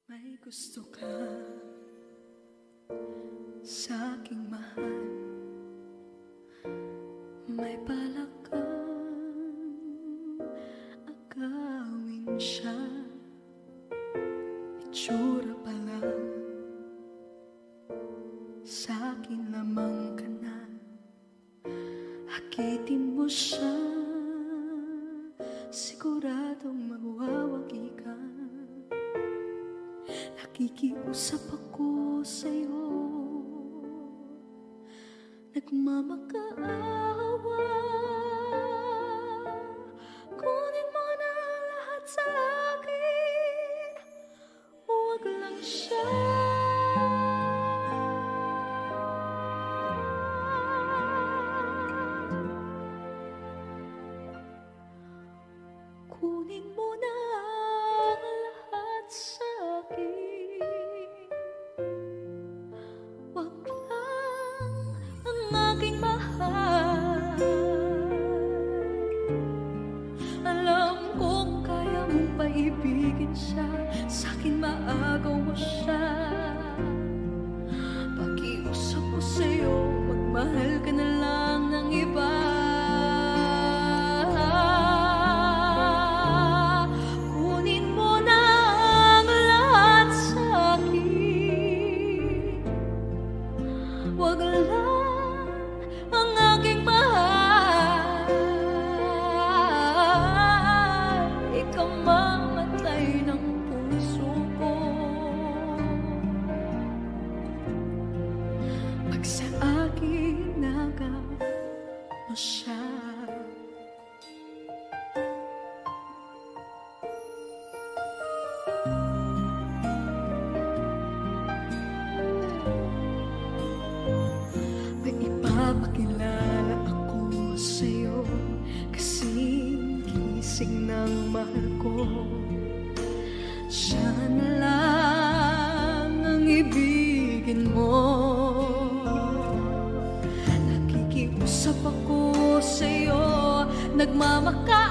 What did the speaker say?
May gusto ka sa aking mahal, may balak kang agawin siya. Itsura pa lang sa akin lamang ka na, hakitin mo siya, siguradong magwawagi ka. Nakikiusap ako sa'yo, nagmamakaawa. Kunin mo na lahat sa akin, huwag lang siya. Kunin mo na ang lahat sa akin, wag lang ang aking mahal. Alam kong kaya mong paibigin siya, sa'kin maagaw mo siya. Pakiusap ko sa'yo, magmahal ka na lang ng iba. Wag lang ang aking mahal, ikaw mamatay ng puso ko. Pag sa akin nagaw mo siya, papakilala ako sa'yo, kasing gising ng mahal ko. Siya na lang ang ibigin mo. Nakikiusap ako sa'yo, nagmamaka